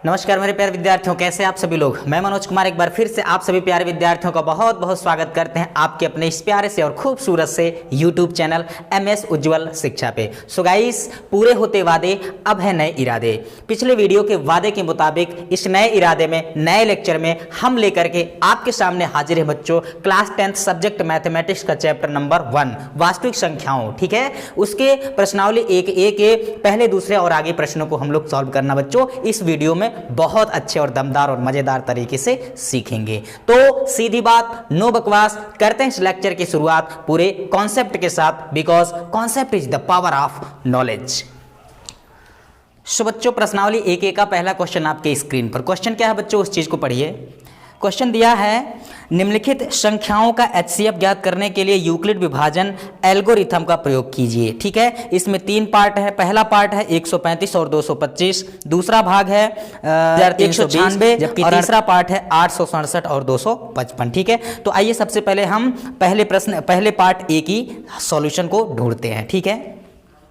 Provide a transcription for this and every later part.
नमस्कार मेरे प्यारे विद्यार्थियों, कैसे आप सभी लोग। मैं मनोज कुमार एक बार फिर से आप सभी प्यारे विद्यार्थियों का बहुत बहुत स्वागत करते हैं आपके अपने इस प्यारे से और खूबसूरत से YouTube चैनल MS उज्ज्वल शिक्षा पे। सो गाइस, पूरे होते वादे अब है नए इरादे। पिछले वीडियो के वादे के मुताबिक इस नए इरादे में, नए लेक्चर में हम लेकर के आपके सामने हाजिर है बच्चों क्लास 10th सब्जेक्ट मैथमेटिक्स का चैप्टर नंबर 1 वास्तविक संख्याओं। ठीक है, उसके प्रश्नावली एक के पहले, दूसरे और आगे प्रश्नों को हम लोग सॉल्व करना बच्चों इस वीडियो में बहुत अच्छे और दमदार और मजेदार तरीके से सीखेंगे। तो सीधी बात, नो बकवास, करते हैं इस लेक्चर की शुरुआत पूरे कॉन्सेप्ट के साथ, because concept is the power of knowledge. So बच्चों, प्रश्नावली एक का पहला क्वेश्चन आपके स्क्रीन पर। क्वेश्चन क्या है बच्चों, उस चीज को पढ़िए। क्वेश्चन दिया है, निम्नलिखित संख्याओं का HCF ज्ञात करने के लिए यूक्लिड विभाजन एल्गोरिथम का प्रयोग कीजिए। ठीक है, इसमें 3 पार्ट है। पहला पार्ट है 135 और 225, दूसरा भाग है 1396, जबकि तीसरा पार्ट है 867 और 255। ठीक है, तो आइए सबसे पहले हम पहले पार्ट ए की सॉल्यूशन को ढूंढते हैं। ठीक है,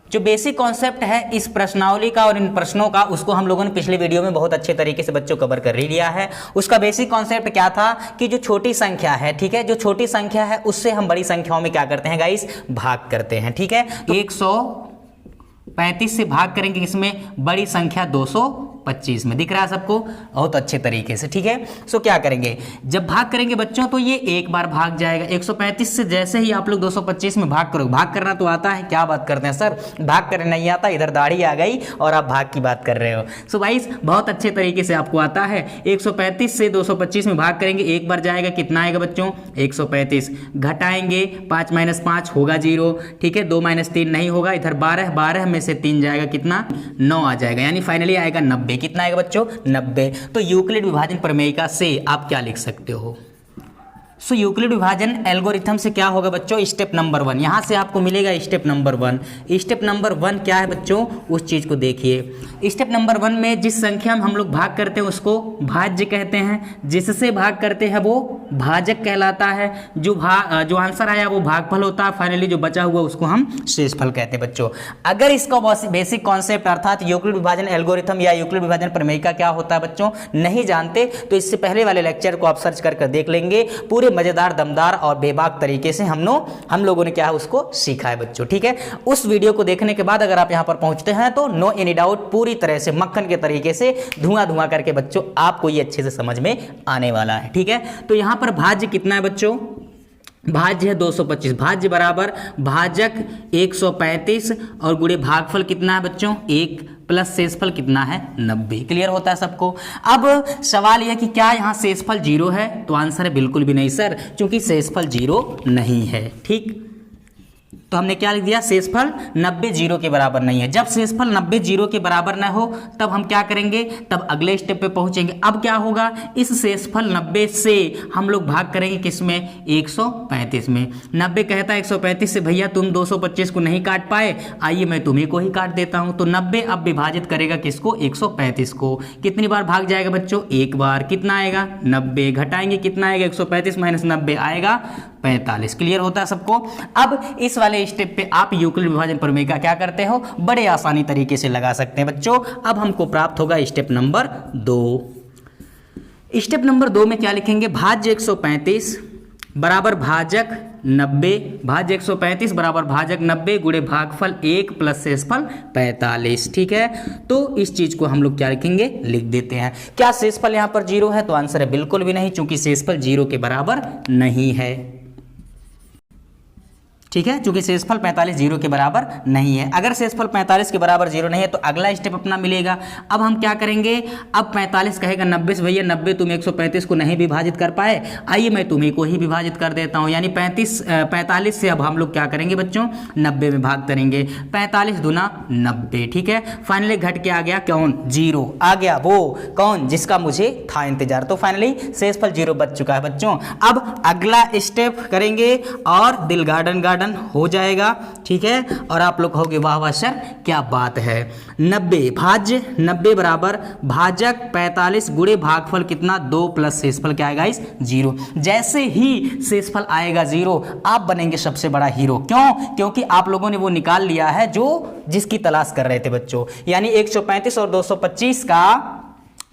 जो बेसिक कॉन्सेप्ट है इस प्रश्नावली का और इन प्रश्नों का, उसको हम लोगों ने पिछले वीडियो में बहुत अच्छे तरीके से बच्चों कवर कर ही लिया है। उसका बेसिक कॉन्सेप्ट क्या था कि जो छोटी संख्या है, ठीक है, जो छोटी संख्या है उससे हम बड़ी संख्याओं में क्या करते हैं गाइस, भाग करते हैं। ठीक है, तो 135 से भाग करेंगे किसमें, बड़ी संख्या 225 में। दिख रहा है सबको बहुत अच्छे तरीके से। ठीक है, सो क्या करेंगे, जब भाग करेंगे बच्चों तो ये एक बार भाग जाएगा। 135 से जैसे ही आप लोग 225 में भाग करोगे, भाग करना तो आता है, क्या बात करते हैं सर, भाग करने नहीं आता, इधर दाढ़ी आ गई और आप भाग की बात कर रहे हो। सो गाइस, बहुत अच्छे तरीके से आपको आता है। 135 से 225 में भाग करेंगे, एक बार जाएगा, कितना आएगा बच्चों, 135। घटाएंगे, 5 - 5 होगा 0। ठीक है, 2 - 3 नहीं होगा, इधर 12 में से 3 जाएगा, कितना, 9 आ जाएगा, यानी फाइनली आएगा 90। कितना आएगा बच्चों, 90। तो यूक्लिड विभाजन प्रमेय से आप क्या लिख सकते हो, सो यूक्लिड विभाजन एल्गोरिथम से क्या होगा बच्चों, स्टेप नंबर 1 यहां से आपको मिलेगा। स्टेप नंबर 1, स्टेप नंबर 1 क्या है बच्चों, उस चीज को देखिए। स्टेप नंबर 1 में जिस संख्या में हम लोग भाग करते हैं उसको भाज्य कहते हैं, जिससे भाग करते हैं वो भाजक कहलाता है। जो आंसर आया वो भागफल होता है, फाइनली जो बचा हुआ उसको हम शेषफल कहते हैं बच्चों। अगर इसका बेसिक कॉन्सेप्ट अर्थात यूक्लिड विभाजन एल्गोरिथम या यूक्लिड विभाजन प्रमेय क्या होता है बच्चों नहीं जानते, तो इससे पहले वाले लेक्चर को आप सर्च कर देख लेंगे। पूरे मजेदार, दमदार और बेबाक तरीके से हम लोगों ने क्या है उसको सीखा है बच्चों। ठीक है, उस वीडियो को देखने के बाद अगर आप यहां पर पहुंचते हैं तो नो एनी डाउट, पूरी तरह से मक्खन के तरीके से धुआं करके बच्चों आपको ये अच्छे से समझ में आने वाला है। ठीक है, तो यहां पर भाज्य कितना है बच्चों, भाज्य है 225, भाज्य बराबर भाजक 135 और गुणे भागफल कितना है बच्चों 1 प्लस शेषफल कितना है 90। क्लियर होता है सबको। अब सवाल यह कि क्या यहाँ शेषफल 0 है, तो आंसर है बिल्कुल भी नहीं सर, क्योंकि शेषफल 0 नहीं है। ठीक, तो हमने क्या लिख दिया, शेषफल 90 0 के बराबर नहीं है। जब शेषफल 90 0 के बराबर ना हो तब हम क्या करेंगे, तब अगले स्टेप पे पहुंचेंगे। अब क्या होगा, इस शेषफल 90 से हम लोग भाग करेंगे किसमें, 135 में। 90 कहता है 135 से भैया तुम 225 को नहीं काट पाए, आइए मैं तुम्हें को ही काट देता हूं। तो 90 अब विभाजित करेगा किसको, 135 को। कितनी बार भाग जाएगा बच्चों, एक बार। कितना आएगा, 90। घटाएंगे, कितना आएगा, 135 - 90 आएगा 45। क्लियर होता है सबको। अब इस वाले स्टेप पे आप यूक्लिड विभाजन प्रमेय का क्या करते हो, बड़े आसानी तरीके से लगा सकते हैं बच्चों। अब हमको प्राप्त होगा स्टेप नंबर 2। स्टेप नंबर 2 में क्या लिखेंगे, भाज्य 135 बराबर भाजक 90, भाज्य 135 बराबर भाजक 90 गुणे भागफल 1 प्लस शेषफल 45। ठीक है, तो इस चीज को हम लोग क्या लिखेंगे, लिख देते हैं। क्या शेषफल यहां पर 0 है, तो आंसर है बिल्कुल भी नहीं, चूंकि शेषफल 0 के बराबर नहीं है। ठीक है, चूंकि शेषफल 45 0 के बराबर नहीं है। अगर शेषफल 45 के बराबर 0 नहीं है तो अगला स्टेप अपना मिलेगा। अब हम क्या करेंगे, अब 45 कहेगा 90 से भैया 90 तुम 135 को नहीं विभाजित कर पाए, आइए मैं तुम्हें को ही विभाजित कर देता हूं। यानी 45 से अब हम लोग क्या करेंगे बच्चों, 90 में भाग करेंगे। 45 दूना 90। ठीक है, फाइनली घट के आ गया कौन, 0 आ गया, वो कौन जिसका मुझे था इंतजार। तो फाइनली शेषफल 0 बच चुका है बच्चों। अब अगला स्टेप करेंगे और दिल गार्डन हो जाएगा। ठीक है, और आप लोग कहोगे वाह वाह सर क्या बात है। 90 भाज्य 90 बराबर भाजक 45 गुणे भागफल कितना 2 प्लस शेषफल क्या आएगा इस 0। जैसे ही शेषफल आएगा 0 आप बनेंगे सबसे बड़ा हीरो। क्यों, क्योंकि आप लोगों ने वो निकाल लिया है जो जिसकी तलाश कर रहे थे बच्चों। यानी 135 और 225 का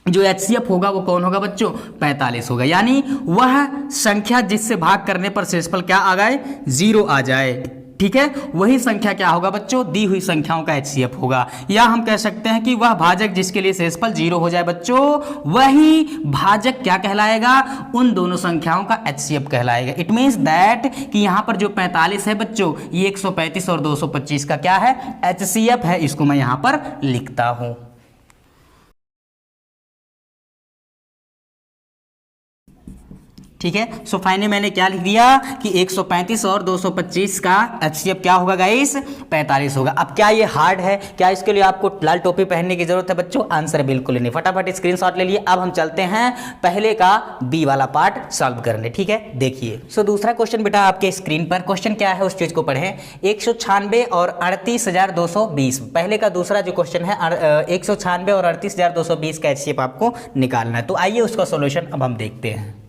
जो HCF होगा वो कौन होगा बच्चों, 45 होगा। यानी वह संख्या जिससे भाग करने पर शेषफल क्या आ जाए, 0 आ जाए, ठीक है, वही संख्या क्या होगा बच्चों, दी हुई संख्याओं का HCF होगा। या हम कह सकते हैं कि वह भाजक जिसके लिए शेषफल 0 हो जाए बच्चों, वही भाजक क्या कहलाएगा, उन दोनों संख्याओं का HCF कहलाएगा। इट मींस दैट कि यहां पर जो 45 है बच्चों, ये 135 और 225 का क्या है, HCF है। इसको मैं यहां पर लिखता हूं। ठीक है, सो फाइनली मैंने क्या लिख दिया कि 135 और 225 का HCF क्या होगा गाइस, 45 होगा। अब क्या ये हार्ड है, क्या इसके लिए आपको लाल टोपी पहनने की जरूरत है बच्चों, आंसर बिल्कुल नहीं। फटाफट स्क्रीनशॉट ले लिए। अब हम चलते हैं पहले का बी वाला पार्ट सॉल्व करने, ठीक है, देखिए। सो दूसरा क्वेश्चन बेटा आपके स्क्रीन पर, क्वेश्चन क्या है उस चीज को पढ़ें। 196 और 38,220, पहले का दूसरा जो क्वेश्चन है 196 और 38,220 का HCF आपको निकालना है। तो आइए उसका सोल्यूशन अब हम देखते हैं।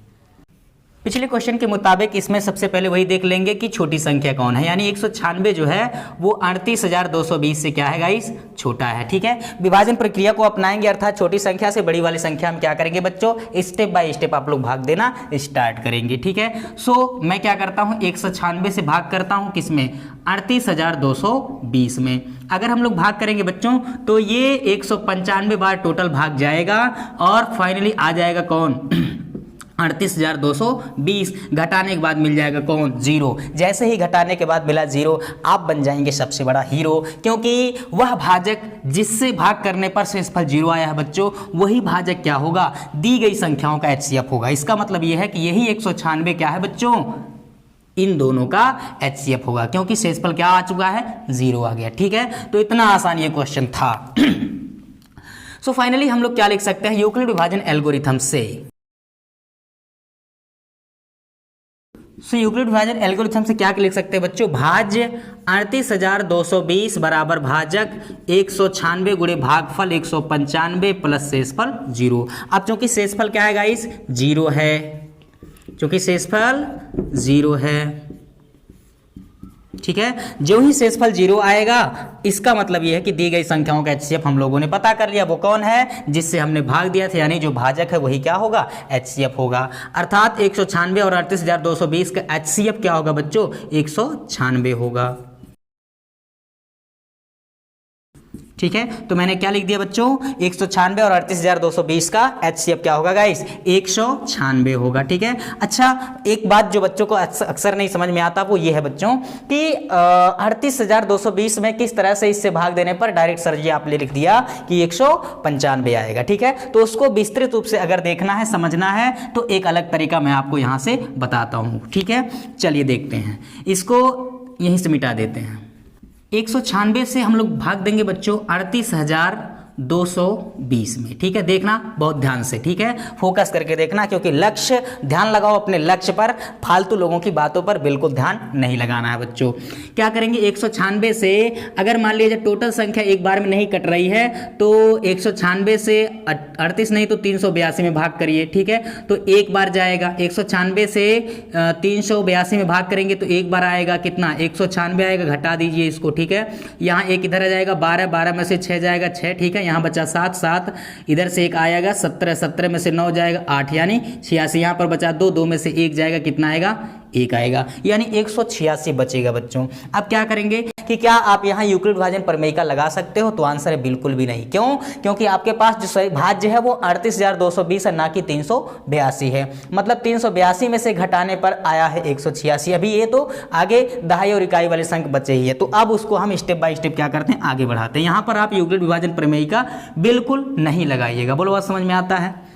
पिछले क्वेश्चन के मुताबिक इसमें सबसे पहले वही देख लेंगे कि छोटी संख्या कौन है। यानी 196 जो है वो 38,220 से क्या है गाइस, छोटा है, ठीक है। विभाजन प्रक्रिया को अपनाएंगे, अर्थात छोटी संख्या से बड़ी वाली संख्या हम क्या करेंगे बच्चों, स्टेप बाय स्टेप आप लोग भाग देना स्टार्ट करेंगे, ठीक है। सो मैं क्या करता हूँ, 196 से भाग करता हूँ किसमें, 38,220 में। अगर हम लोग भाग करेंगे बच्चों तो ये 195 बार टोटल भाग जाएगा और फाइनली आ जाएगा कौन, 38,220। घटाने के बाद मिल जाएगा कौन, 0। जैसे ही घटाने के बाद मिला 0, आप बन जाएंगे सबसे बड़ा हीरो, क्योंकि वह भाजक जिससे भाग करने पर शेषफल 0 आया है बच्चों, वही भाजक क्या होगा, दी गई संख्याओं का HCF होगा। इसका मतलब यह है कि यही 196 क्या है बच्चों, इन दोनों का HCF होगा, क्योंकि शेषफल क्या आ चुका है, 0 आ गया, ठीक है। तो इतना आसान ये क्वेश्चन था। सो फाइनली हम लोग क्या लिख सकते हैं, यूक्लिड विभाजन एल्गोरिथम से। सो यूक्लिड विभाजन एल्गोरिथम से क्या लिख सकते हैं बच्चों, भाज्य 38,220 बराबर भाजक 196 गुणे भागफल 195 प्लस शेषफल 0। अब चूंकि शेषफल क्या है गाइस, 0 है, चूंकि शेषफल 0 है, ठीक है। जो ही शेषफल 0 आएगा इसका मतलब यह है कि दी गई संख्याओं का HCF हम लोगों ने पता कर लिया, वो कौन है, जिससे हमने भाग दिया था, यानी जो भाजक है वही क्या होगा, HCF होगा। अर्थात 196 और 38,220 का HCF क्या होगा बच्चों, 196 होगा, ठीक है। तो मैंने क्या लिख दिया बच्चों, 196 और 38,220 का HCF क्या होगा गाइस, 196 होगा, ठीक है। अच्छा, एक बात जो बच्चों को अक्सर नहीं समझ में आता वो ये है बच्चों कि 38,220 में किस तरह से इससे भाग देने पर डायरेक्ट सर जी आपने लिख दिया कि 195 आएगा, ठीक है। तो उसको विस्तृत रूप से अगर देखना है, समझना है, तो एक अलग तरीका मैं आपको यहां से बताता हूं, ठीक है। चलिए देखते हैं, इसको यहीं से मिटा देते हैं। 196 से हम लोग भाग देंगे बच्चों 38,220 में, ठीक है। देखना बहुत ध्यान से, ठीक है, फोकस करके देखना, क्योंकि लक्ष्य, ध्यान लगाओ अपने लक्ष्य पर, फालतू लोगों की बातों पर बिल्कुल ध्यान नहीं लगाना है बच्चों। क्या करेंगे, 196 से अगर मान लीजिए टोटल संख्या एक बार में नहीं कट रही है तो 196 से 38 नहीं तो 382 में भाग करिए, ठीक है। तो एक बार जाएगा, 196 से 382 में भाग करेंगे तो एक बार आएगा कितना, 196 आएगा, घटा दीजिए इसको, ठीक है। यहाँ एक इधर आ जाएगा 12, 12 में से 6 जाएगा 6, ठीक है। यहाँ बचा 7, 7 इधर से एक आएगा, 17, 17 में से 9 जाएगा 8, यानी 86। यहाँ पर बचा 2, 2 में से 1 जाएगा, कितना आएगा, 1 आएगा, यानी 186 बचेगा बच्चों। अब क्या करेंगे कि क्या आप यहाँ यूक्लिड विभाजन प्रमेय का लगा सकते हो, तो आंसर है बिल्कुल भी नहीं। क्यों, क्योंकि आपके पास जो सही भाज्य है वो 38,220 है, ना कि 382 है। मतलब 382 में से घटाने पर आया है 186। अभी ये तो आगे दहाई और इकाई वाले संख्या बचे ही है, तो अब उसको हम स्टेप बाय स्टेप क्या करते हैं, आगे बढ़ाते हैं। यहाँ पर आप यूक्लिड विभाजन प्रमेय का बिल्कुल नहीं लगाइएगा। बोलो बात समझ में आता है।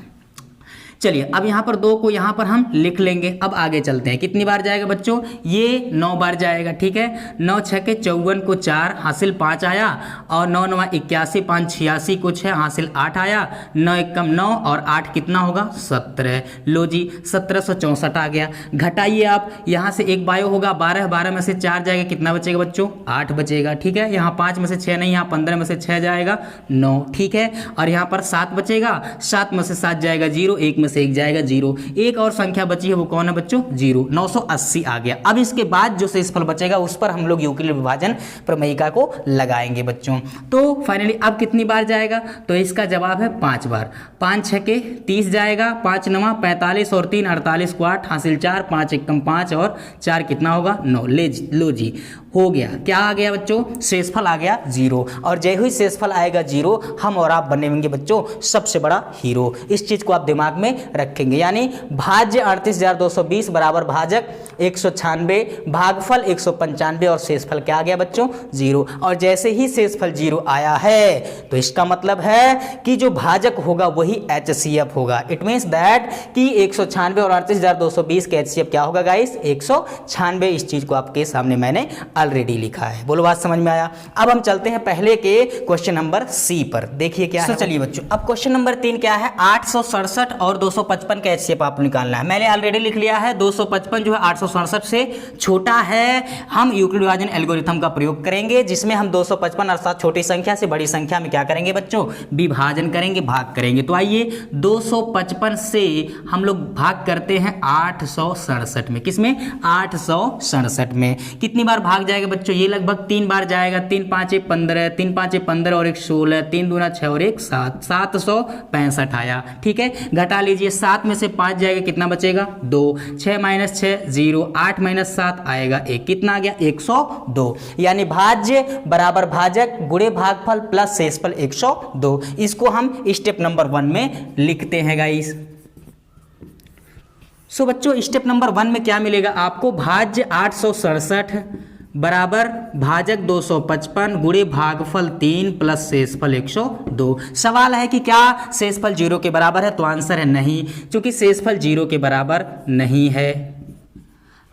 चलिए अब यहाँ पर 2 को यहाँ पर हम लिख लेंगे। अब आगे चलते हैं, कितनी बार जाएगा बच्चों, ये 9 बार जाएगा, ठीक है। 9 छके 54 को 4 हासिल 5 आया, और 9 9 81, 5 86 को 6 हासिल 8 आया, 9 1 9 और 8 कितना होगा, 17। लो जी 1764 आ गया। घटाइए आप, यहाँ से एक बायो होगा 12, 12 में से 4 जाएगा, कितना बचेगा बच्चों, 8 बचेगा, ठीक है। यहाँ 5 में से 6 नहीं, यहाँ 15 में से 6 जाएगा 9, ठीक है। और यहाँ पर 7 बचेगा, 7 में से 7 जाएगा 0, 1 में में से एक जाएगा 0, एक और संख्या बची है वो कौन है बच्चों 0, 980 आ गया। अब इसके बाद जो शेषफल बचेगा उस पर हम लोग यूक्लिड विभाजन प्रमेयिका को लगाएंगे बच्चों। तो फाइनली अब कितनी बार जाएगा, तो इसका जवाब है 5 बार। 5 6 के 30 जाएगा, 5 9 45 और 3 48 को 8 हासिल 4, 5 1 5 और 4 कितना होगा 9। लो जी हो गया, क्या आ गया बच्चों शेषफल आ गया 0। और जय हुई शेषफल आएगा 0 हम और आप बनेंगे बच्चों सबसे बड़ा हीरो। इस चीज को आप दिमाग में रखेंगे, यानी भाज्य 38,220 बराबर भाजक 196, भागफल 195 और शेषफल क्या आ गया बच्चों 0। और जैसे ही शेषफल 0 आया है तो इसका मतलब है कि जो भाजक होगा वही HCF होगा। इट मींस दैट कि 196 और 38,220 के HCF क्या होगा गाइस 196। इस चीज को आपके सामने मैंने ऑलरेडी लिखा है। बोलो बात समझ में आया। अब हम चलते हैं पहले के क्वेश्चन नंबर सी पर, देखिए क्या है। चलिए बच्चों अब क्वेश्चन नंबर 3 क्या है, 867 और 255 का HCF आपको निकालना है। मैंने ऑलरेडी लिख लिया है 255 जो है 867 से छोटा है। हम यूक्लिड विभाजन एल्गोरिथम का प्रयोग करेंगे जिसमें हम 255 अर्थात छोटी संख्या से बड़ी संख्या में क्या करेंगे बच्चों विभाजन करेंगे, भाग करेंगे। तो आइए 255 से हम लोग भाग करते हैं 867 में, किसमें 867 में। कितनी बार भाग जाएगा बच्चों, ये लगभग 3 बार जाएगा। 3 5 15, 3 5 15 और 1 16, 3 दूना 6 और 1 7, 765 आया। ठीक है, घटा लीजिए 7 में से 5 जाएगा, कितना बचेगा 2, 6 - 6 0, 8 - 7 आएगा 1, कितना आ गया 102। यानी भाज्य बराबर भाजक गुणे भागफल प्लस शेषफल 102। इसको हम स्टेप नंबर 1 में लिखते हैं गाइस। सो बच्चों स्टेप नंबर 1 में क्या मिलेगा आपको, भाज्य 867 बराबर भाजक 255 गुणे भागफल 3 प्लस शेषफल 102। सवाल है कि क्या शेषफल 0 के बराबर है, तो आंसर है नहीं, क्योंकि शेषफल 0 के बराबर नहीं है।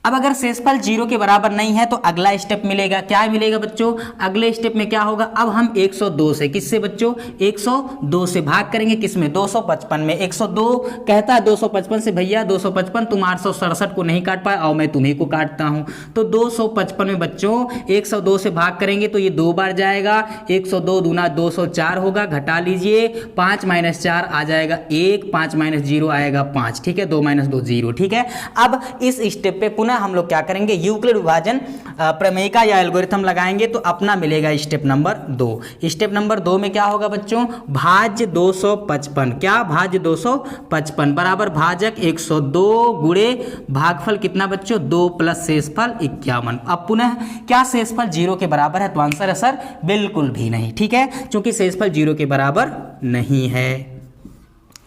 अब अगर शेषफल 0 के बराबर नहीं है तो अगला स्टेप मिलेगा, क्या मिलेगा बच्चों, अगले स्टेप में क्या होगा, अब हम 102 से, किससे बच्चों 102 से भाग करेंगे, किसमें 255 में। 102 कहता है 255 से भैया 255 तुम 867 को नहीं काट पाए, आओ मैं तुम्हें को काटता हूं। तो 255 में बच्चों 102 से भाग करेंगे तो ये 2 बार जाएगा, 102 दूना 204 होगा, घटा लीजिए 5 - 4 आ जाएगा 1, 5 - 0 आएगा 5। ठीक है, 2 - 2 0। ठीक है, अब इस स्टेप पे पुनः हम लोग क्या करेंगे, यूक्लिड विभाजन प्रमेयिका या एल्गोरिथम लगाएंगे तो अपना मिलेगा स्टेप नंबर 2। स्टेप नंबर 2 में क्या होगा बच्चों, भाज्य 255, क्या भाज्य 255 बराबर भाजक 102 गुणे भागफल कितना बच्चों 2 प्लस शेषफल 51। अब पुनः क्या शेषफल 0 के बराबर है, तो आंसर है सर बिल्कुल भी नहीं। ठीक है, क्योंकि शेषफल 0 के बराबर नहीं है।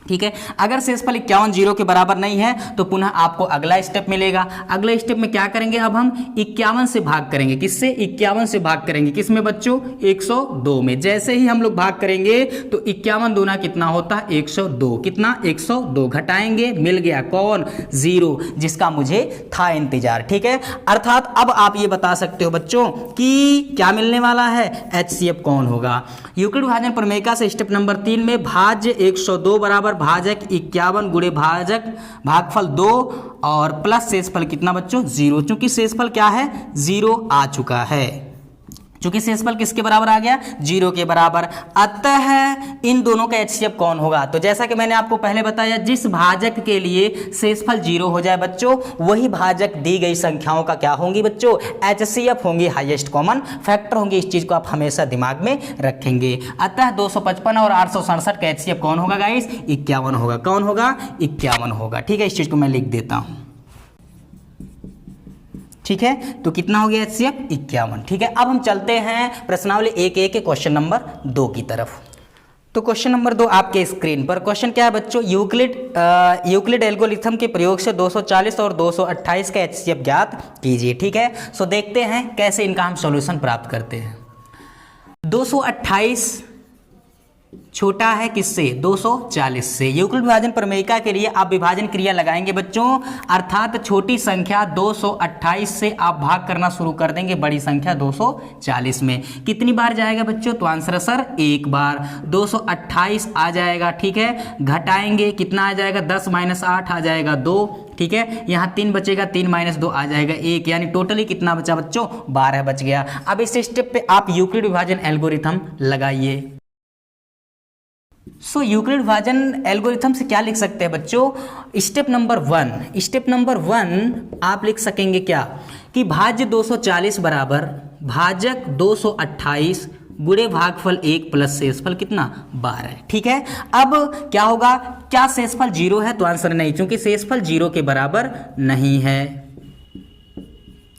ठीक है, अगर शेषफल 51 0 के बराबर नहीं है तो पुनः आपको अगला स्टेप मिलेगा। अगले स्टेप में क्या करेंगे, अब हम 51 से भाग करेंगे, किससे 51 से भाग करेंगे, किसमें बच्चों 102 में। जैसे ही हम लोग भाग करेंगे तो 51 दूना कितना होता है 102, कितना 102, घटाएंगे मिल गया कौन 0, जिसका मुझे था इंतजार। ठीक है, अर्थात अब आप ये बता सकते हो बच्चों कि क्या मिलने वाला है, HCF कौन होगा। यूक्लिड विभाजन प्रमेयिका से स्टेप नंबर 3 में भाज्य 102 बराबर भाजक 51 गुणे भाजक भागफल 2 और प्लस शेषफल कितना बच्चों 0, चूंकि शेषफल क्या है 0 आ चुका है, चूंकि शेषफल किसके बराबर आ गया 0 के बराबर। अतः इन दोनों का HCF कौन होगा, तो जैसा कि मैंने आपको पहले बताया जिस भाजक के लिए शेषफल 0 हो जाए बच्चों वही भाजक दी गई संख्याओं का क्या होंगी बच्चों HCF होंगी, हाईएस्ट कॉमन फैक्टर होंगे। इस चीज को आप हमेशा दिमाग में रखेंगे। अतः 255 और 867 का HCF कौन होगा गाइस 51 होगा, कौन होगा 51 होगा। ठीक है, इस चीज को मैं लिख देता हूं। ठीक है, तो कितना हो गया HCF 51। ठीक है, अब हम चलते हैं प्रश्नावली 1A के क्वेश्चन नंबर 2 की तरफ। तो क्वेश्चन नंबर 2 आपके स्क्रीन पर क्वेश्चन क्या है बच्चों, यूक्लिड एल्गोरिथम के प्रयोग से 240 और 228 का HCF ज्ञात कीजिए। ठीक है, सो देखते हैं कैसे इनका हम सॉल्यूशन प्राप्त करते हैं। 228 छोटा है किससे 240 से। यूक्लिड विभाजन प्रमेयिका के लिए आप विभाजन क्रिया लगाएंगे बच्चों, अर्थात छोटी संख्या 228 से आप भाग करना शुरू कर देंगे बड़ी संख्या 240 में। कितनी बार जाएगा बच्चों, तो आंसर सर 1 बार 228 आ जाएगा। ठीक है, घटाएंगे कितना आ जाएगा 10 - 8 आ जाएगा 2। ठीक है, यहाँ 3 बचेगा, 3 - 2 आ जाएगा 1, यानी टोटली कितना बचा बच्चों 12 बच गया। अब इस स्टेप पे आप यूक्लिड विभाजन एल्गोरिथम लगाइए। सो यूक्लिड विभाजन एल्गोरिथम से क्या लिख सकते हैं बच्चों, स्टेप नंबर 1 आप लिख सकेंगे क्या कि भाज्य 240 बराबर भाजक 228 गुणे भागफल 1 प्लस शेषफल कितना 12। ठीक है, अब क्या होगा, क्या शेषफल 0 है, तो आंसर नहीं, क्योंकि शेषफल 0 के बराबर नहीं है।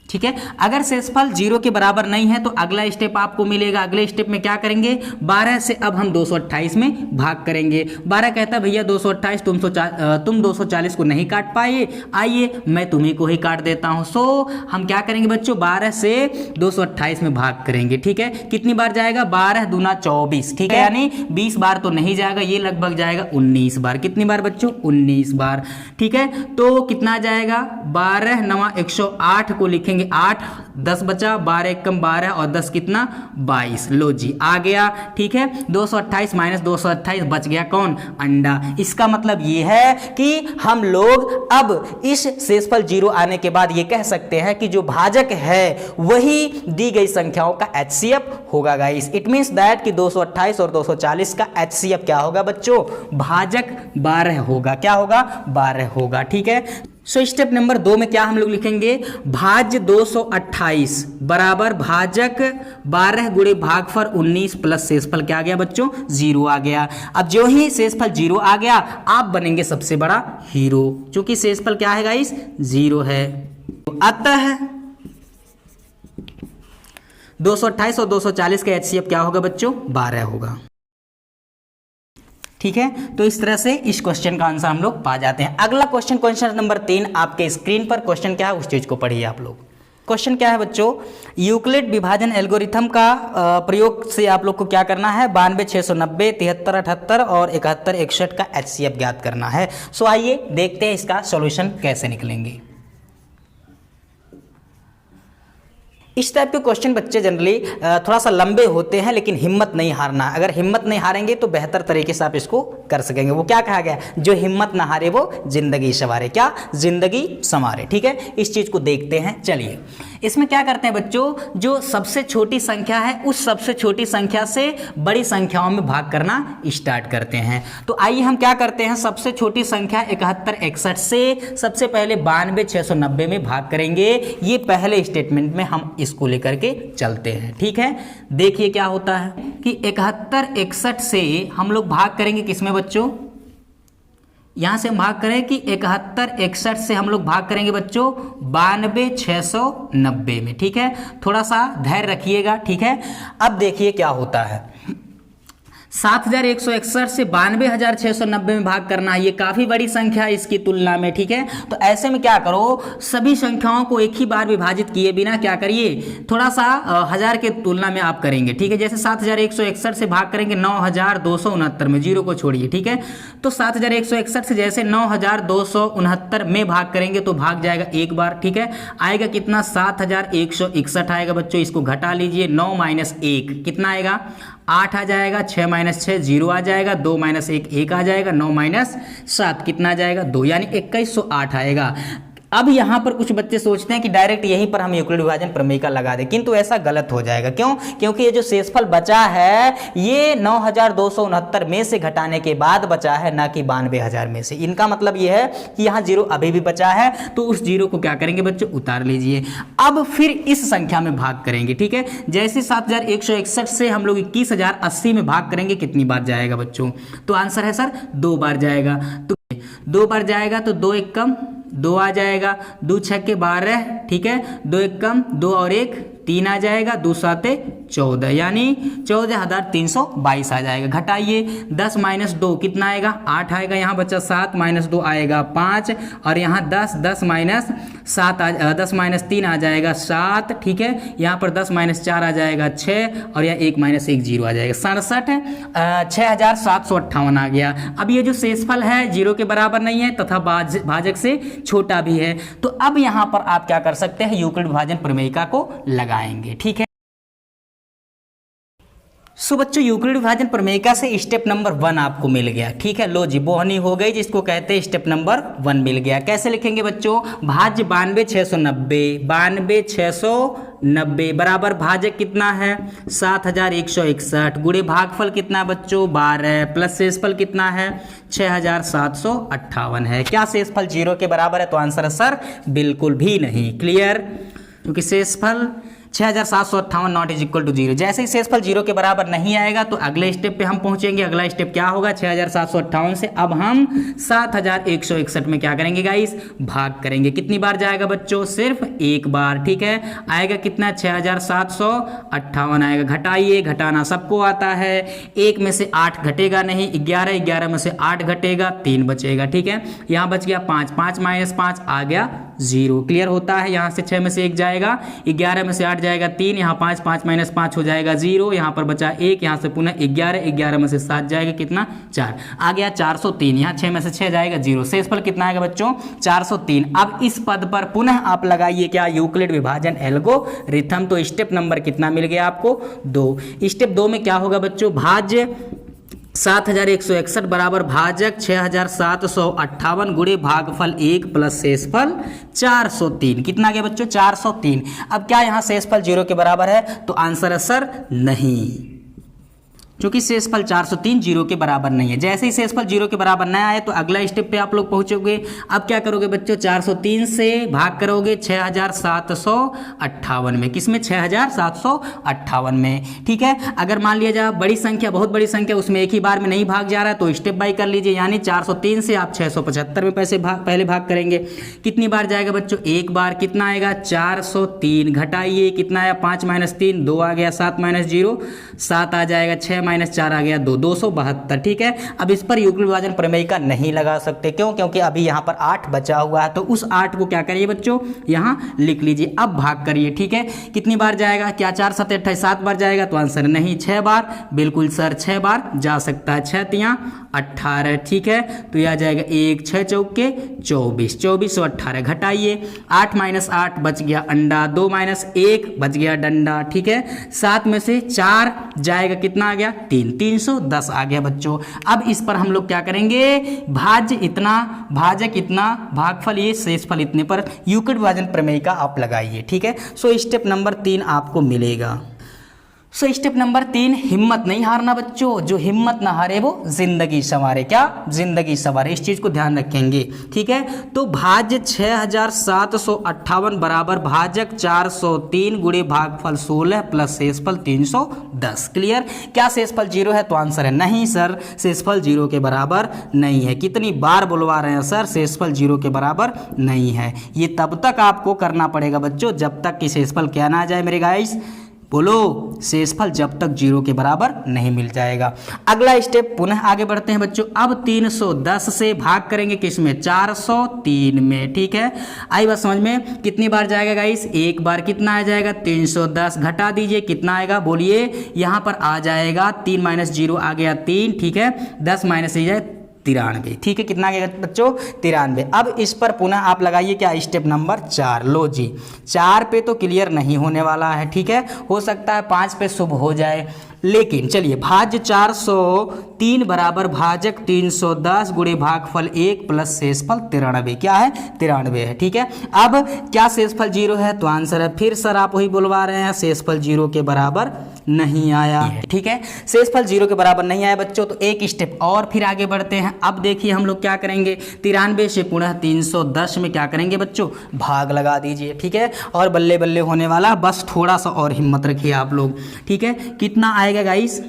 ठीक है, अगर शेषफल 0 के बराबर नहीं है तो अगला स्टेप आपको मिलेगा। अगले स्टेप में क्या करेंगे, 12 से अब हम 228 में भाग करेंगे। 12 कहता है भैया 228 तुम 240 को नहीं काट पाए, आइए मैं तुम्ही को ही काट देता हूं। सो हम क्या करेंगे बच्चों, 12 से 228 में भाग करेंगे। ठीक है, कितनी बार जाएगा, 12 दूना 24। ठीक है, यानी 20 बार तो नहीं जाएगा, ये लगभग जाएगा 19 बार। कितनी बार बच्चों, 19 बार। ठीक है, तो कितना जाएगा, 12 9 108 को लिखेंगे 8, 10 बचा, 12 1 कम 12 और 10 कितना 22। लो जी आ गया। ठीक है, 228 माइनस 228 बच गया कौन, अंडा। इसका मतलब ये है कि हम लोग अब इस शेषफल 0 आने के बाद ये कह सकते हैं कि जो भाजक है वही दी गई संख्याओं का HCF होगा गाइस। इट मींस दैट कि 228 और 240 का HCF क्या होगा बच्चों, भाजक 12 होगा। क्या होगा, 12 होगा। ठीक है, सो स्टेप नंबर 2 में क्या हम लोग लिखेंगे, भाज्य 228 बराबर भाजक 12 गुणे भागफल 19 प्लस शेषफल क्या आ गया बच्चों, 0 आ गया। अब जो ही शेषफल 0 आ गया आप बनेंगे सबसे बड़ा हीरो, क्योंकि शेषफल क्या है गाइस, 0 है। अतः 228 और 240 का HCF क्या होगा बच्चों, 12 होगा। ठीक है, तो इस तरह से इस क्वेश्चन का आंसर हम लोग पा जाते हैं। अगला क्वेश्चन नंबर 3 आपके स्क्रीन पर क्वेश्चन क्या है उस चीज को पढ़िए आप लोग। क्वेश्चन क्या है बच्चों, यूक्लिड विभाजन एल्गोरिथम का प्रयोग से आप लोग को क्या करना है, 92 690 73 78 और 71 61 का HCF ज्ञात करना है। सो आइए देखते हैं इसका सॉल्यूशन कैसे निकलेंगे। इस टाइप के क्वेश्चन बच्चे जनरली थोड़ा सा लंबे होते हैं, लेकिन हिम्मत नहीं हारना। अगर हिम्मत नहीं हारेंगे तो बेहतर तरीके से आप इसको कर सकेंगे। वो क्या कहा गया, जो हिम्मत ना हारे वो जिंदगी संवारे। क्या, जिंदगी संवारे। ठीक है, इस चीज को देखते हैं। चलिए इसमें क्या करते हैं बच्चों, जो सबसे छोटी संख्या है उस सबसे छोटी संख्या से बड़ी संख्याओं में भाग करना स्टार्ट करते हैं। तो आइए हम क्या करते हैं, सबसे छोटी संख्या 71 61 से सबसे पहले 92 690 में भाग करेंगे। ये पहले स्टेटमेंट में हम इसको लेकर के चलते हैं। ठीक है, देखिए क्या होता है कि 71 61 से हम लोग भाग करेंगे किसमें बच्चों, यहां से हम भाग करें कि 71 61 से हम लोग भाग करेंगे बच्चों 92 690 में। ठीक है, थोड़ा सा धैर्य रखिएगा। ठीक है, अब देखिए क्या होता है, 7161 से 92690 में भाग करना है। ये काफी बड़ी संख्या है इसकी तुलना में। ठीक है, तो ऐसे में क्या करो, सभी संख्याओं को एक ही बार विभाजित किए बिना क्या करिए, थोड़ा सा हजार के तुलना में आप करेंगे। ठीक है, जैसे 7161 से भाग करेंगे 9269 में, 0 को छोड़िए। ठीक है, तो 7161 से जैसे 9269 में भाग करेंगे तो भाग जाएगा एक बार। ठीक है, आएगा कितना, 7161 आएगा बच्चों। इसको घटा लीजिए, 9 माइनस 1 कितना आएगा, 8 आ जाएगा। 6 माइनस 6 0 आ जाएगा। 2 माइनस 1 1 आ जाएगा। 9 माइनस 7 कितना आ जाएगा, 2, यानी 2108 आएगा। अब यहाँ पर कुछ बच्चे सोचते हैं कि डायरेक्ट यहीं पर हम यूक्लिड विभाजन प्रमेय का लगा दें, किंतु ऐसा गलत हो जाएगा। क्यों, क्योंकि ये जो शेषफल बचा है ये 9269 में से घटाने के बाद बचा है, ना कि 92000 में से। इनका मतलब ये है कि यहाँ 0 अभी भी बचा है, तो उस 0 को क्या करेंगे बच्चों, उतार लीजिए। अब फिर इस संख्या में भाग करेंगे। ठीक है, जैसे 7161 से हम लोग 21080 में भाग करेंगे, कितनी बार जाएगा बच्चों, तो आंसर है सर 2 बार जाएगा। तो 2 बार जाएगा तो 2 1 कम 2 आ जाएगा। 2 6 के 12। ठीक है, 2 1 कम 2 और 1 3 आ जाएगा। 2 7 14, यानी 14322 आ जाएगा। घटाइए, 10 माइनस 2 कितना आएगा, 8 आएगा। यहाँ बचा 7 माइनस 2 आएगा 5, और यहाँ 10 10 माइनस 7 10 माइनस 3 आ जाएगा 7। ठीक है, यहाँ पर 10 माइनस 4 आ जाएगा 6, और यहाँ 1 माइनस 1 0 आ जाएगा 67। 6758 आ गया। अब ये जो शेषफल है 0 के बराबर नहीं है तथा भाजक से छोटा भी है, तो अब यहाँ पर आप क्या कर सकते हैं, यूक्लिड विभाजन प्रमेयिका को लगाएंगे। ठीक है, सो बच्चों यूक्लिड विभाजन प्रमेयिका से स्टेप नंबर 1 आपको मिल गया। ठीक है, लो जी बोहनी हो गई जिसको कहते हैं स्टेप नंबर 1 मिल गया। कैसे लिखेंगे बच्चों? भाज्य 92,690 बराबर भाजक कितना है 7,161 गुणे भागफल कितना बच्चों 12 प्लस शेषफल कितना है 6,758 है। क्या शेषफल 0 के बराबर है? तो आंसर है सर बिल्कुल भी नहीं। क्लियर? क्योंकि शेषफल 6,758 नॉट इज इक्वल टू 0। जैसे ही शेषफल 0 के बराबर नहीं आएगा तो अगले स्टेप पे हम पहुंचेंगे। अगला स्टेप क्या होगा? 6,758 से अब हम 7,161 में क्या करेंगे गाइस? भाग करेंगे। कितनी बार जाएगा बच्चों? सिर्फ एक बार। ठीक है, आएगा कितना? 6,758 आएगा। घटाइए, घटाना सबको आता है। 1 में से 8 घटेगा नहीं, 11 में से 8 घटेगा, 3 बचेगा। ठीक है, यहाँ बच गया 5, 5 माइनस 5 आ गया 0। क्लियर होता है? यहाँ से 6 में से 1 जाएगा, 11 में से 8 जाएगा 3, यहाँ 5, 5 माइनस 5 हो जाएगा 0, यहाँ पर बचा 1, यहाँ से पुनः 11 में से 7 जाएगा कितना? 4 आ गया 403। यहाँ 6 में से 6 जाएगा 0। शेषफल कितना आएगा बच्चों? 403। अब इस पद पर पुनः आप लगाइए क्या? यूक्लिड विभाजन एल्गोरिथम। तो स्टेप नंबर कितना मिल गया आपको? 2। स्टेप 2 में क्या होगा बच्चों? भाज्य 7,161 बराबर भाजक 6,758 गुणे भागफल 1 प्लस शेषफल 403। कितना आ गया बच्चों? 403। अब क्या यहाँ शेषफल 0 के बराबर है? तो आंसर है सर नहीं, क्योंकि शेषफल 403 0 के बराबर नहीं है। जैसे ही शेषफल 0 के बराबर न आए तो अगला स्टेप पे आप लोग पहुंचोगे। अब क्या करोगे बच्चों? 403 से भाग करोगे 6,758 में। किसमें? 6,758 में। ठीक है, अगर मान लिया जाए बड़ी संख्या, बहुत बड़ी संख्या, उसमें एक ही बार में नहीं भाग जा रहा है तो स्टेप बाय कर लीजिए। यानी 403 से आप 675 में पहले भाग करेंगे। कितनी बार जाएगा बच्चों? एक बार। कितना आएगा? 403। घटाइए, कितना आया? 5 माइनस 3 2 आ गया, 7 माइनस 0 7 आ जाएगा, 6 माइनस 4 आ गया 2, 272। ठीक है, अब इस पर यूक्लिड विभाजन प्रमेयिका नहीं लगा सकते। क्यों? क्योंकि अभी यहाँ पर 8 बचा हुआ है, तो उस 8 को क्या करिए बच्चों? यहाँ लिख लीजिए। अब भाग करिए। ठीक है, कितनी बार जाएगा? क्या 4 7 28 7 बार जाएगा? तो आंसर नहीं, 6 बार। बिल्कुल सर 6 बार जा सकता है। 6 तियां 18। ठीक है, तो यह आ जाएगा 1 6 चौके 24, 24 और 18। घटाइए, 8 माइनस 8 बच गया अंडा, 2 माइनस 1 बच गया डंडा। ठीक है, 7 में से 4 जाएगा, कितना आ गया? 3, 310 आ गया बच्चों। अब इस पर हम लोग क्या करेंगे? भाज्य इतना, भाजक इतना, भागफल ये, शेषफल इतने पर यूक्लिड विभाजन प्रमेयिका आप लगाइए। ठीक है, सो स्टेप नंबर 3 आपको मिलेगा। सो स्टेप नंबर 3, हिम्मत नहीं हारना बच्चों। जो हिम्मत ना हारे वो जिंदगी संवारे। क्या? जिंदगी संवारे। इस चीज को ध्यान रखेंगे। ठीक है, तो भाज्य 6,758 बराबर भाजक 403 गुणे भागफल 16 प्लस शेषफल 310। क्लियर? क्या शेषफल 0 है? तो आंसर है नहीं सर, शेषफल 0 के बराबर नहीं है। कितनी बार बुलवा रहे हैं सर? शेषफल 0 के बराबर नहीं है। ये तब तक आपको करना पड़ेगा बच्चों जब तक कि शेषफल क्या ना आ जाए मेरे गाइस। बोलो, शेषफल जब तक 0 के बराबर नहीं मिल जाएगा। अगला स्टेप पुनः आगे बढ़ते हैं बच्चों। अब 310 से भाग करेंगे किसमें? 403 में। ठीक है, आई बात समझ में? कितनी बार जाएगा गाइस? एक बार। कितना आ जाएगा? 310। घटा दीजिए, कितना आएगा? बोलिए। यहाँ पर आ जाएगा 3 माइनस 0 आ गया 3। ठीक है, 10 माइनस 93। ठीक है, कितना आ गया बच्चों? 93। अब इस पर पुनः आप लगाइए क्या? Step number 4। लो जी, 4 पे तो क्लियर नहीं होने वाला है। ठीक है, हो सकता है 5 पे शुभ हो जाए, लेकिन चलिए भाज्य 403 बराबर भाजक 310 गुणे भागफल 1 प्लस शेषफल 93। क्या है? 93 है। ठीक है, अब क्या शेषफल 0 है? तो आंसर है फिर सर आप वही बुलवा रहे हैं, शेषफल 0 के बराबर नहीं आया। ठीक है, शेषफल 0 के बराबर नहीं आया बच्चों, तो एक स्टेप और फिर आगे बढ़ते हैं। अब देखिए हम लोग क्या करेंगे? 93 से पुनः 310 में क्या करेंगे बच्चों? भाग लगा दीजिए। ठीक है, और बल्ले बल्ले होने वाला, बस थोड़ा सा और हिम्मत रखिए आप लोग। ठीक है, कितना आएगा गाइस?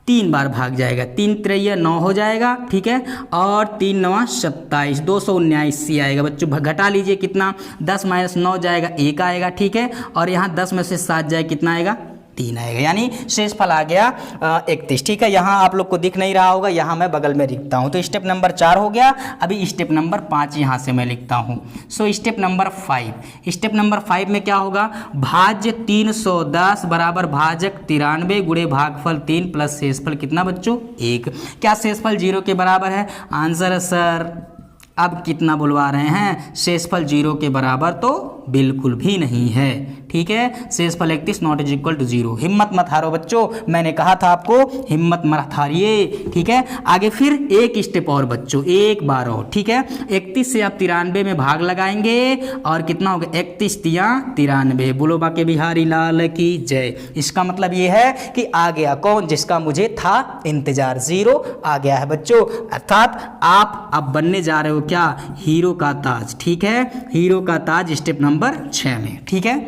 3 बार भाग जाएगा। 3 3 9 हो जाएगा। ठीक है, और 3 9 27, 279 आएगा बच्चों। घटा लीजिए, कितना? 10 माइनस 9 जाएगा 1 आएगा। ठीक है, और यहाँ 10 में से 7 जाए, कितना आएगा? 3 आएगा। यानी शेषफल आ गया 31। ठीक है, यहाँ आप लोग को दिख नहीं रहा होगा, यहाँ मैं बगल में लिखता हूँ। तो स्टेप नंबर 4 हो गया। अभी स्टेप नंबर 5 यहाँ से मैं लिखता हूँ। So step number 5। Step number 5 में क्या होगा? भाज्य 310 बराबर भाजक 93 गुणे भागफल 3 प्लस शेषफल कितना बच्चों? 1। क्या शेषफल 0 के बराबर है? आंसर है सर, अब कितना बुलवा रहे हैं? शेषफल 0 के बराबर तो बिल्कुल भी नहीं है। ठीक है, शेषफल 31 नॉट इज इक्वल टू 0। हिम्मत मत हारो बच्चों, मैंने कहा था आपको हिम्मत मत हारिए। ठीक है, आगे फिर एक स्टेप और बच्चों, एक बार और। ठीक है, 31 से आप 93 में भाग लगाएंगे और कितना होगा 31 तिया 93। बोलो बाके बिहारी लाल की जय। इसका मतलब ये है कि आ गया कौन, जिसका मुझे था इंतजार, 0 आ गया है बच्चों। अर्थात आप अब बनने जा रहे हो क्या, हीरो का ताज। ठीक है, हीरो का ताज स्टेप नंबर 6 में। ठीक है,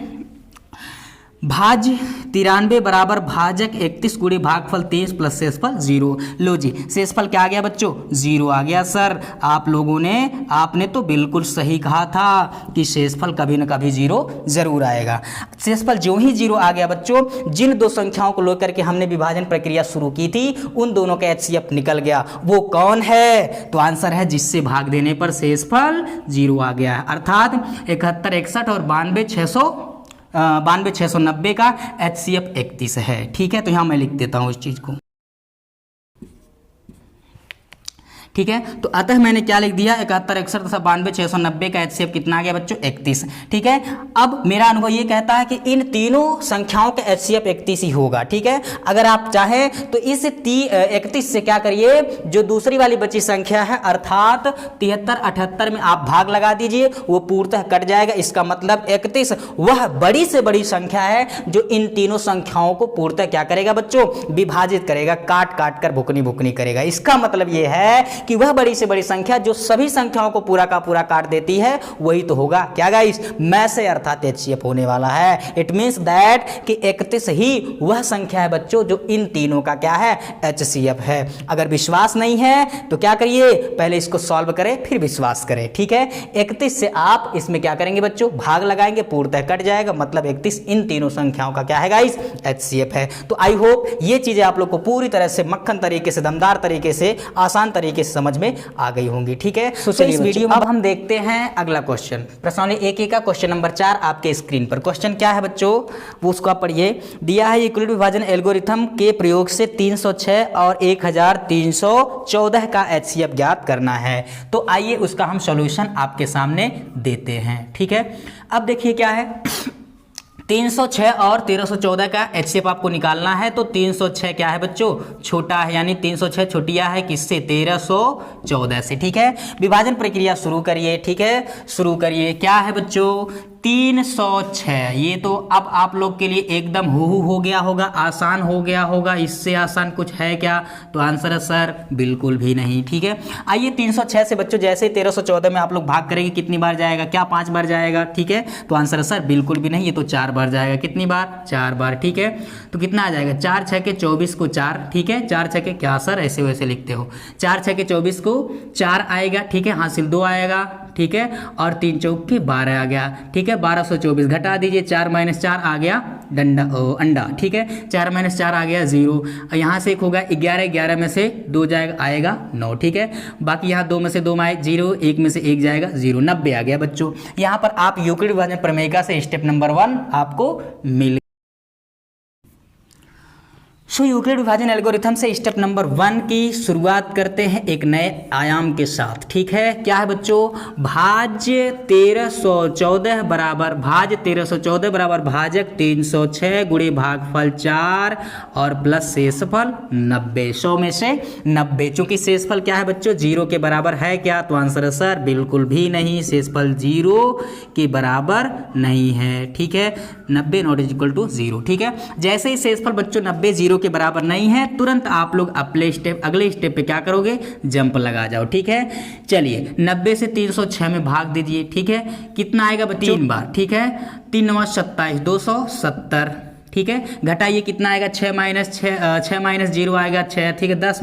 भाज्य 93 बराबर भाजक 31 गुणे भागफल 23 प्लस शेषफल 0। लो जी, शेषफल क्या आ गया बच्चों, 0 आ गया। सर आप लोगों ने, आपने तो बिल्कुल सही कहा था कि शेषफल कभी न कभी 0 जरूर आएगा। शेषफल जो ही 0 आ गया बच्चों, जिन दो संख्याओं को लेकर के हमने विभाजन प्रक्रिया शुरू की थी उन दोनों का HCF निकल गया। वो कौन है, तो आंसर है जिससे भाग देने पर शेषफल 0 आ गया है। अर्थात 71, 61 और 92, 690 का HCF 31 है। ठीक है, तो यहाँ मैं लिख देता हूँ इस चीज को। ठीक है, तो अतः मैंने क्या लिख दिया, 71, 61 तथा 92, 690 का HCF कितना आ गया बच्चों, 31। ठीक है, अब मेरा अनुभव ये कहता है कि इन तीनों संख्याओं का HCF 31 ही होगा। ठीक है, अगर आप चाहें तो इस 31 से क्या करिए, जो दूसरी वाली बची संख्या है अर्थात 73, 78 में आप भाग लगा दीजिए, वो पूर्णतः कट जाएगा। इसका मतलब 31 वह बड़ी से बड़ी संख्या है जो इन तीनों संख्याओं को पूर्णतः क्या करेगा बच्चों, विभाजित करेगा, काट काट कर भुकनी भुकनी करेगा। इसका मतलब ये है कि वह बड़ी से बड़ी संख्या जो सभी संख्याओं को पूरा का पूरा काट देती है वही तो होगा क्या गाइस, मैं से अर्थात HCF होने वाला है। इट मींस दैट कि 31 ही वह संख्या है बच्चों जो इन तीनों का क्या है, HCF है। अगर विश्वास नहीं है तो क्या करिए, पहले इसको सॉल्व करें फिर विश्वास करें। ठीक है, 31 से आप इसमें क्या करेंगे बच्चों, भाग लगाएंगे, पूर्णतः कट जाएगा, मतलब 31 इन तीनों संख्याओं का क्या है गाइस, HCF है। तो आई होप ये चीजें आप लोग को पूरी तरह से मक्खन तरीके से, दमदार तरीके से, आसान तरीके से समझ में आ गई होंगी। ठीक है, तो इस वीडियो में अब हम देखते हैं अगला क्वेश्चन, प्रश्नावली 1 का क्वेश्चन नंबर 4 आपके स्क्रीन पर। क्वेश्चन क्या है बच्चों, वो उसको आप पढ़िए। दिया है यूक्लिड विभाजन एल्गोरिथम के प्रयोग से 306 और 1314 का HCF ज्ञात करना है। तो आइए उसका हम सॉल्यूशन आपके सामने देते हैं। ठीक है, अब देखिए क्या है, 306 और 1314 का HCF आपको निकालना है। तो 306 क्या है बच्चों, छोटा है, यानी 306 छोटिया है किससे, 1314 से। ठीक है, विभाजन प्रक्रिया शुरू करिए। ठीक है, शुरू करिए। क्या है बच्चों, 306। ये तो अब आप लोग के लिए एकदम हो गया होगा, आसान हो गया होगा। इससे आसान कुछ है क्या, तो आंसर है सर बिल्कुल भी नहीं। ठीक है, आइए 306 से बच्चों जैसे 1314 में आप लोग भाग करेंगे कितनी बार जाएगा, क्या 5 बार जाएगा। ठीक है, तो आंसर है सर बिल्कुल भी नहीं, ये तो 4 बार जाएगा। कितनी बार, 4 बार। ठीक है, तो कितना आ जाएगा, 4 6 के 24 को 4। ठीक है, 4 6 के, क्या सर ऐसे वैसे लिखते हो, 4 6 के 24 को 4 आएगा। ठीक है, हासिल 2 आएगा। ठीक है, और 3 चौक के 12 आ गया। ठीक है, 1224 घटा दीजिए, 4 - 4 आ गया अंडा। ठीक है, 4 - 4 आ गया 0। यहाँ से एक होगा 11, 11 में से 2 जाएगा, आएगा 9। ठीक है, बाकी यहाँ 2 में से 2 आए 0, 1 में से 1 जाएगा 0, 90 आ गया बच्चों। यहाँ पर आप यूक्लिड विभाजन प्रमेय से स्टेप नंबर 1 आपको मिल। सो यूक्लिड विभाजन एल्गोरिथम से स्टेप नंबर 1 की शुरुआत करते हैं एक नए आयाम के साथ। ठीक है, क्या है बच्चों, भाज्य 1314 बराबर भाजक 306 गुणे भागफल 4 और प्लस शेषफल 90। 100 में से 90, चूंकि शेषफल क्या है बच्चों, 0 के बराबर है क्या, तो आंसर है सर बिल्कुल भी नहीं, शेषफल 0 के बराबर नहीं है। ठीक है, 90 नॉट इज इक्वल टू 0। ठीक है, जैसे ही शेषफल बच्चों 90 0 के बराबर नहीं है, तुरंत आप लोग अगले स्टेप पे क्या करोगे, जंप लगा जाओ। ठीक है, चलिए 90 से 306 में भाग दीजिए। ठीक है, कितना आएगा बच्चों, 3 बार। ठीक है, 3 9 27, 270। ठीक है, घटाइए कितना आएगा, 6 - 0 आएगा 6। ठीक है, 10 -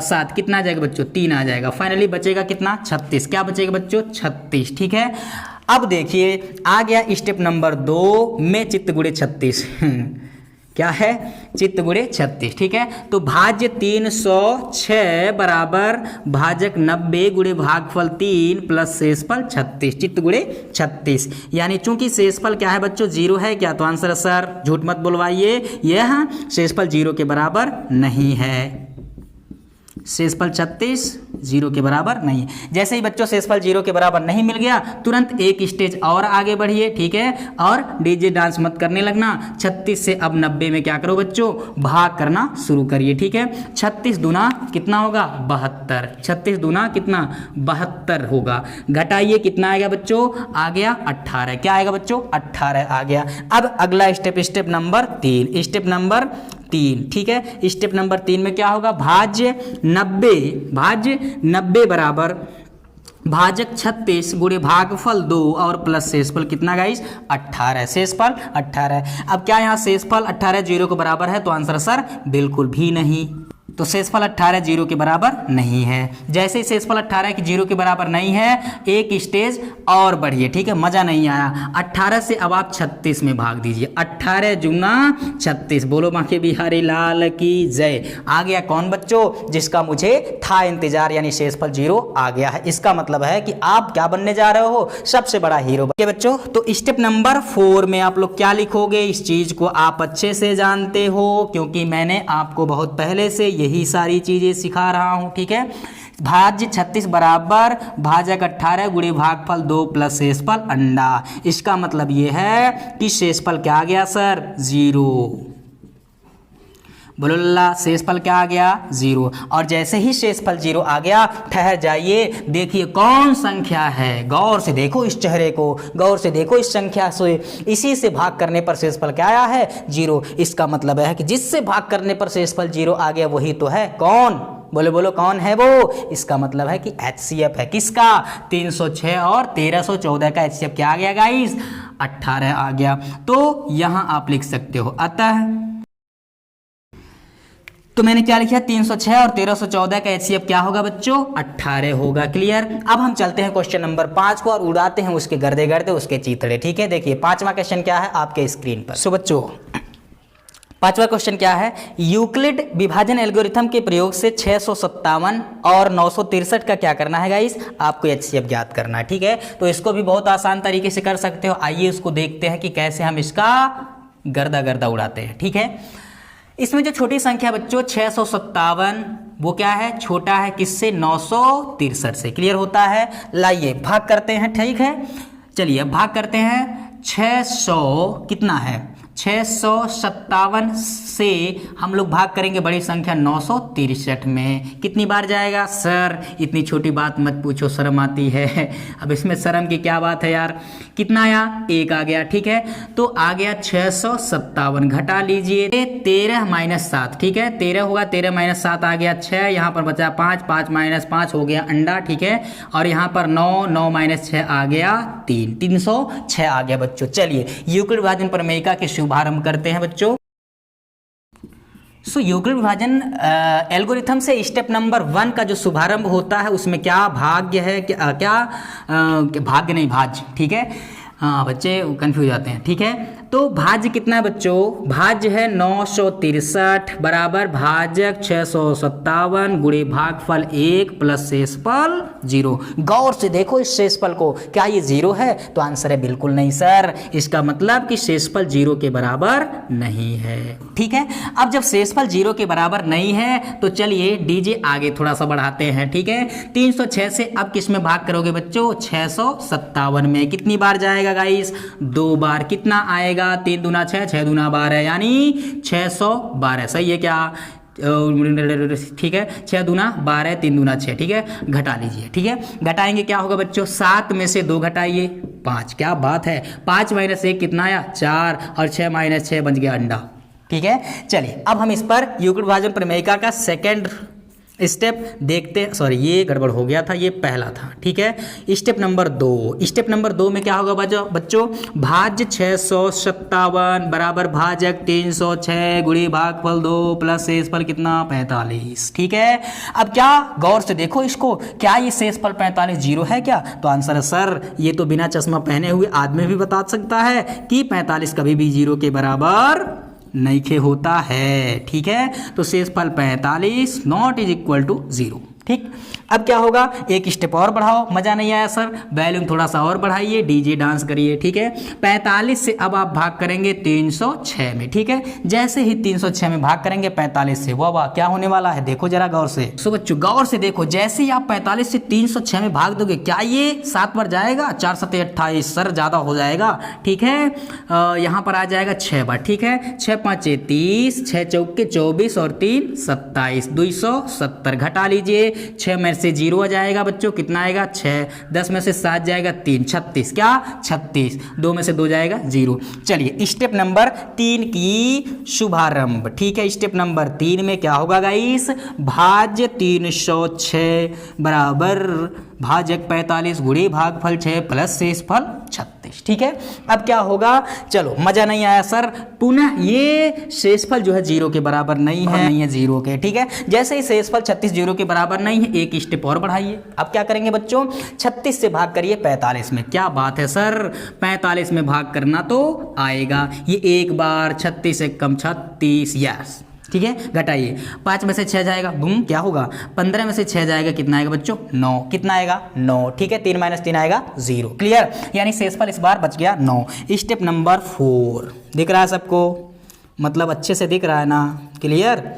7 कितना आ जाएगा बच्चों, 3 आ जाएगा। फाइनली बचेगा कितना, 36। क्या बचेगा बच्चों, 36। ठीक है, अब देखिए आ गया स्टेप नंबर 2 में चित्त गुणे 36 क्या है, चित्त गुणे 36। ठीक है, तो भाज्य 306 बराबर भाजक 90 गुणे भागफल 3 प्लस शेषफल 36, चित्त गुणे 36। यानी चूंकि शेषफल क्या है बच्चों, 0 है क्या, तो आंसर सर झूठ मत बुलवाइए, यह शेषफल 0 के बराबर नहीं है। शेषफल 36 जीरो के बराबर नहीं है। जैसे ही बच्चों शेषफल जीरो के बराबर नहीं मिल गया, तुरंत एक स्टेज और आगे बढ़िए, ठीक है, और डीजे डांस मत करने लगना। 36 से अब 90 में क्या करो बच्चों, भाग करना शुरू करिए, ठीक है। 36 दूना कितना होगा, 72। 36 दूना कितना, 72 होगा। घटाइए, कितना आएगा बच्चों, आ गया 18। क्या आएगा बच्चों, 18 आ गया। अब अगला स्टेप नंबर 3, स्टेप नंबर 3, ठीक है। स्टेप नंबर 3 में क्या होगा, भाज्य 90 बराबर भाजक 36 गुणे भागफल 2 और प्लस शेषफल कितना गाइस, 18। शेषफल 18। अब क्या यहाँ शेषफल 18 जीरो के बराबर है, तो आंसर सर बिल्कुल भी नहीं। तो शेषफल 18 जीरो के बराबर नहीं है। जैसे ही शेषफल 18 की जीरो के बराबर नहीं है, एक स्टेज और बढ़िए, ठीक है। मजा नहीं आया, 18 से अब आप 36 में भाग दीजिए। 18 जुना 36, बोलो बांके बिहारी लाल की जय। आ गया कौन बच्चों, जिसका मुझे था इंतजार, यानी शेषफल जीरो आ गया है। इसका मतलब है कि आप क्या बनने जा रहे हो, सबसे बड़ा हीरो बच्चों। तो स्टेप नंबर 4 में आप लोग क्या लिखोगे, इस चीज को आप अच्छे से जानते हो, क्योंकि मैंने आपको बहुत पहले से यही सारी चीजें सिखा रहा हूं, ठीक है। भाज्य 36 बराबर भाजक 18 गुणे भागफल 2 प्लस शेषफल अंडा। इसका मतलब यह है कि शेषफल क्या आ गया सर, जीरो। बोलो लल्ला, शेषफल क्या आ गया, जीरो। और जैसे ही शेषफल जीरो आ गया, ठहर जाइए, देखिए कौन संख्या है, गौर से देखो इस चेहरे को, गौर से देखो इस संख्या से, इसी से भाग करने पर शेषफल क्या आया है, जीरो। इसका मतलब है कि जिससे भाग करने पर शेषफल जीरो आ गया वही तो है कौन, बोलो बोलो कौन है वो। इसका मतलब है कि HCF है, किसका, 306 और 1314 का HCF क्या आ गया गाइस, 18 आ गया। तो यहां आप लिख सकते हो, अतः तो मैंने क्या लिखा, 306 और 1314 का HCF क्या होगा बच्चों, 18 होगा। क्लियर। अब हम चलते हैं क्वेश्चन नंबर 5 को और उड़ाते हैं उसके गर्दे गर्दे, उसके चीथड़े, ठीक है। देखिए 5वां क्वेश्चन क्या है आपके स्क्रीन पर। सो बच्चों 5वां क्वेश्चन क्या है, यूक्लिड विभाजन एल्गोरिथम के प्रयोग से 657 और 963 का क्या करना है गाइस, आपको HCF ज्ञात करना है, ठीक है। तो इसको भी बहुत आसान तरीके से कर सकते हो। आइए इसको देखते हैं कि कैसे हम इसका गर्दा गर्दा उड़ाते हैं, ठीक है। इसमें जो छोटी संख्या बच्चों 657, वो क्या है, छोटा है किससे, 963 से। क्लियर होता है। लाइए भाग करते हैं, ठीक है। चलिए अब भाग करते हैं। 600 कितना है, 657 से हम लोग भाग करेंगे बड़ी संख्या 963 में, कितनी बार जाएगा सर, इतनी छोटी बात मत पूछो, शर्म आती है। अब इसमें शर्म की क्या बात है यार, कितना आया, 1 आ गया, ठीक है। तो आ गया 657, घटा लीजिए 13 माइनस 7, ठीक है। 13 होगा, 13 माइनस 7 आ गया 6, यहाँ पर बचा 5, 5 माइनस 5 हो गया अंडा, ठीक है। और यहाँ पर 9, 9 माइनस 6 आ गया 3, 306 आ गया बच्चों। चलिए यूक्लिड विभाजन प्रमेयिका के शुभारंभ करते हैं बच्चों। यूक्लिड विभाजन एल्गोरिथम से स्टेप नंबर 1 का जो शुभारंभ होता है उसमें क्या भाग्य है, क्या भाग्य नहीं, भाज्य, ठीक है। हाँ बच्चे कंफ्यूज आते हैं, ठीक है। तो भाज्य कितना है बच्चों, भाज्य है 963 बराबर भाजक 657 गुणे भागफल 1 प्लस शेषफल 0। गौर से देखो इस शेषफल को, क्या ये 0 है, तो आंसर है बिल्कुल नहीं सर। इसका मतलब कि शेषफल 0 के बराबर नहीं है, ठीक है। अब जब शेषफल 0 के बराबर नहीं है तो चलिए डीजे आगे थोड़ा सा बढ़ाते हैं, ठीक है। 306 से अब किस में भाग करोगे बच्चों, 657 में। कितनी बार जाएगा गाइस, 2 बार। कितना आएगा, 3 दूना 6, 6 दूना 12, यानी 612। सही है क्या, ठीक है। 6 दूना 12, 3 दूना 6, ठीक है। घटा लीजिए, ठीक है। घटाएंगे क्या होगा बच्चों, 7 में से 2 घटाइए 5, क्या बात है। 5 माइनस 1 कितना आया, 4, और 6 माइनस 6 बच गया अंडा, ठीक है। चलिए अब हम इस पर यूक्लिड विभाजन प्रमेयिका का सेकेंड स्टेप देखते हैं। सॉरी ये गड़बड़ हो गया था, ये पहला था, ठीक है। स्टेप नंबर 2, स्टेप नंबर 2 में क्या होगा बच्चों, भाज्य 657 बराबर भाजक 306 गुणे भागफल 2 प्लस शेषफल कितना, 45, ठीक है। अब क्या गौर से देखो इसको, क्या ये शेषफल 45 0 है क्या, तो आंसर है सर ये तो बिना चश्मा पहने हुए आदमी भी बता सकता है कि 45 कभी भी 0 के बराबर नहीं होता है, ठीक है। तो शेषफल 45 नॉट इज इक्वल टू 0, ठीक। अब क्या होगा, एक स्टेप और बढ़ाओ, मजा नहीं आया सर, वॉल्यूम थोड़ा सा और बढ़ाइए, डीजे डांस करिए, ठीक है। 45 से अब आप भाग करेंगे 306 में, ठीक है। जैसे ही 306 में भाग करेंगे 45 से, वाह क्या होने वाला है, देखो जरा गौर से। सो बच्चों गौर से देखो, जैसे ही आप 45 से 306 में भाग दोगे, क्या ये 7 बार जाएगा, 4 7 28 सर ज्यादा हो जाएगा, ठीक है। यहाँ पर आ जाएगा 6 बार, ठीक है। 6 5 30, 6 चौके 24 और 3 27, 270 घटा लीजिए, 6 में से 0 आ जाएगा बच्चों, कितना आएगा 6, 10 में से 7 जाएगा 3, 36, क्या 36, 2 में से 2 जाएगा 0। चलिए स्टेप नंबर 3 की शुभारंभ, ठीक है। स्टेप नंबर 3 में क्या होगा गाइस, भाज्य 306 बराबर भाजक 45 गुणे भागफल 6 प्लस शेषफल 36, ठीक है। अब क्या होगा, चलो मजा नहीं आया सर, पुनः ये शेषफल जो है 0 के बराबर नहीं है 0 के, ठीक है। जैसे ही शेषफल 36 0 के बराबर नहीं है, एक स्टेप और बढ़ाइए। अब क्या करेंगे बच्चों, 36 से भाग करिए 45 में, क्या बात है सर, 45 में भाग करना तो आएगा, ये एक बार 36 से कम 36, यस, ठीक है। घटाइए, 5 में से 6 जाएगा, बूम, क्या होगा, 15 में से 6 जाएगा, कितना आएगा बच्चों 9, कितना आएगा 9, ठीक है। 3 - 3 आएगा 0, क्लियर, यानी शेषफल इस बार बच गया 9। स्टेप नंबर 4 दिख रहा है सबको, मतलब अच्छे से दिख रहा है ना, क्लियर।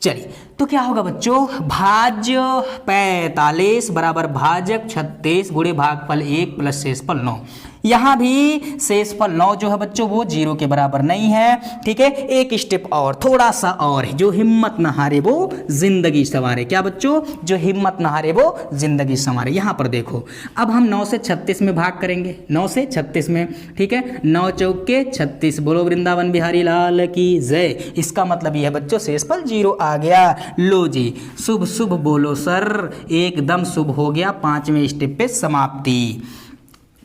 चलिए तो क्या होगा बच्चों, भाज्य 45 बराबर भाजक 36 गुणे भागफल 1 प्लस शेषफल 9। यहां भी शेषफल 9 जो है बच्चों वो 0 के बराबर नहीं है, ठीक है। एक स्टेप और, थोड़ा सा और, जो हिम्मत न हारे वो जिंदगी संवारे, क्या बच्चों, जो हिम्मत न हारे वो जिंदगी संवारे। यहां पर देखो, अब हम 9 से 36 में भाग करेंगे, 9 से 36 में, ठीक है। 9 चौके 36, बोलो वृंदावन बिहारी लाल की जय। इसका मतलब यह है बच्चों शेषफल 0 आ गया। लो जी, शुभ शुभ बोलो सर, एकदम शुभ हो गया। 5वें स्टेप पे समाप्ति।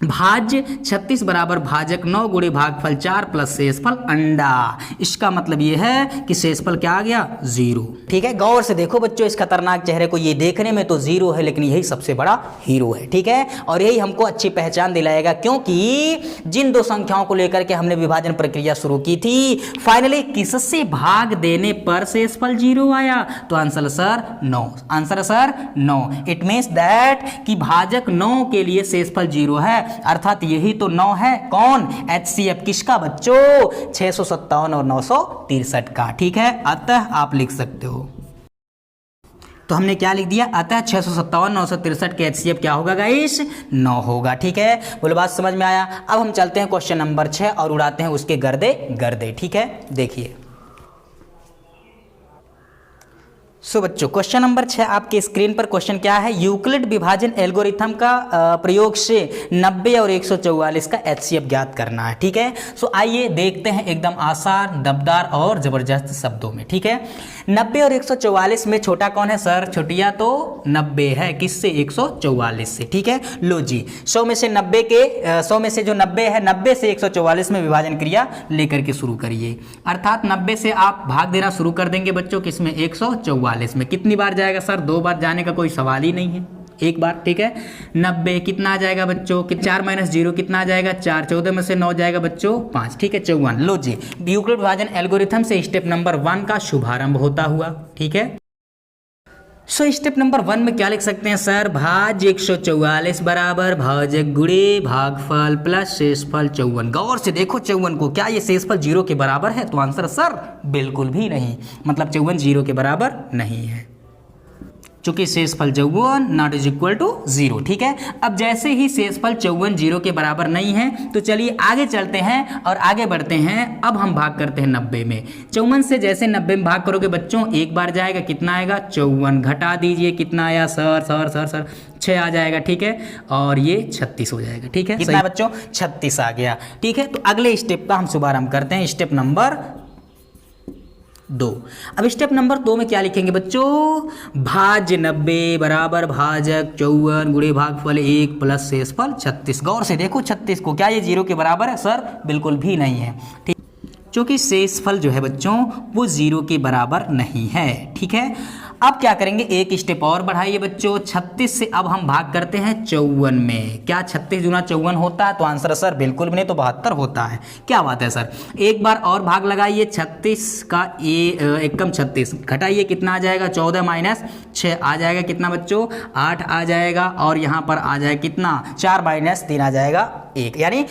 भाज्य 36 बराबर भाजक 9 गुणे भागफल 4 प्लस शेषफल अंडा। इसका मतलब ये है कि शेषफल क्या आ गया 0, ठीक है। गौर से देखो बच्चों इस खतरनाक चेहरे को, ये देखने में तो 0 है लेकिन यही सबसे बड़ा हीरो है, ठीक है। और यही हमको अच्छी पहचान दिलाएगा, क्योंकि जिन दो संख्याओं को लेकर के हमने विभाजन प्रक्रिया शुरू की थी, फाइनली किससे भाग देने पर शेषफल 0 आया, तो answer sir 9, answer sir 9। It means that कि भाजक 9 के लिए शेषफल 0 है, अर्थात यही तो 9 है, कौन, HCF किसका बच्चों, 657 और 963 का, ठीक है। अतः आप लिख सकते हो, तो हमने क्या लिख दिया, अतः 657 963 के HCF क्या होगा गाइस 9 होगा, ठीक है। बोलो बात समझ में आया। अब हम चलते हैं क्वेश्चन नंबर 6 और उड़ाते हैं उसके गर्दे, ठीक है। देखिए सो बच्चों क्वेश्चन नंबर 6 आपके स्क्रीन पर क्वेश्चन क्या है, यूक्लिड विभाजन एल्गोरिथम का प्रयोग से 90 और 144 का HCF ज्ञात करना है, ठीक है। सो आइए देखते हैं एकदम आसान, दमदार और जबरदस्त शब्दों में, ठीक है। 90 और 144 में छोटा कौन है सर, छोटिया तो 90 है, किससे 144 से, ठीक है। लो जी, 100 में से 90 के 100 में से जो 90 है, 90 से 144 में विभाजन क्रिया लेकर के शुरू करिए, अर्थात 90 से आप भाग देना शुरू कर देंगे बच्चों, किसमें 144 में। कितनी बार जाएगा सर, 2 बार जाने का कोई सवाल ही नहीं है, एक बार, ठीक है। 90 कितना आ जाएगा बच्चों, 4 - 0 कितना आ जाएगा 4, 14 में से 9 जाएगा बच्चों 5, ठीक है 54। लो जी, यूक्लिड विभाजन एल्गोरिथम से स्टेप नंबर 1 का शुभारंभ होता हुआ, ठीक है। सो स्टेप नंबर 1 में क्या लिख सकते हैं सर, भाज्य 144 बराबर भाजक गुणे भागफल प्लस शेषफल 54। गौर से देखो 54 को, क्या ये शेषफल 0 के बराबर है, तो आंसर सर बिल्कुल भी नहीं, मतलब 54 0 के बराबर नहीं है, चूंकि शेषफल 54 नॉट इज इक्वल टू 0, ठीक है। अब जैसे ही शेषफल 54 0 के बराबर नहीं है, तो चलिए आगे चलते हैं और आगे बढ़ते हैं। अब हम भाग करते हैं 90 में, 54 से जैसे 90 में भाग करोगे बच्चों, एक बार जाएगा, कितना आएगा 54, घटा दीजिए, कितना आया सर 6 आ जाएगा, ठीक है। और ये 36 हो जाएगा, ठीक है। कितना बच्चों 36 आ गया, ठीक है। तो अगले स्टेप का हम शुभारंभ करते हैं, स्टेप नंबर 2। अब स्टेप नंबर 2 में क्या लिखेंगे बच्चों, भाज्य 90 बराबर भाजक 54 गुणे भागफल 1 प्लस शेषफल 36। गौर से देखो 36 को, क्या ये 0 के बराबर है सर, बिल्कुल भी नहीं है, ठीक। क्योंकि शेषफल जो है बच्चों वो 0 के बराबर नहीं है। ठीक है, अब क्या करेंगे, एक स्टेप और बढ़ाइए बच्चों, 36 से अब हम भाग करते हैं 54 में। क्या 36 दूना 54 होता है? तो आंसर है सर बिल्कुल भी नहीं, तो 72 होता है। क्या बात है सर, एक बार और भाग लगाइए, 36 का एकम 36 घटाइए, कितना आ जाएगा, 14 माइनस 6 आ जाएगा, कितना बच्चों, 8 आ जाएगा, और यहाँ पर आ जाएगा कितना, 4 माइनस 3 आ जाएगा 1, यानी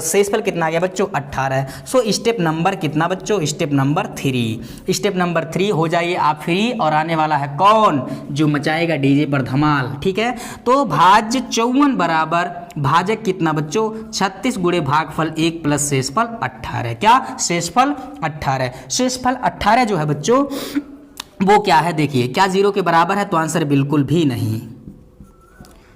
शेषफल कितना आ गया बच्चों, 18। सो स्टेप नंबर कितना बच्चों, स्टेप नंबर 3। स्टेप नंबर 3 हो जाइए आप फ्री, और आने वाला है कौन, जो मचाएगा डीजे पर धमाल। ठीक है, तो भाज्य 54 बराबर भाजक कितना बच्चों, 36 गुणे भागफल 1 प्लस शेषफल 18। क्या, शेषफल 18। शेषफल 18 जो है बच्चों वो क्या है, देखिए, क्या 0 के बराबर है? तो आंसर बिल्कुल भी नहीं,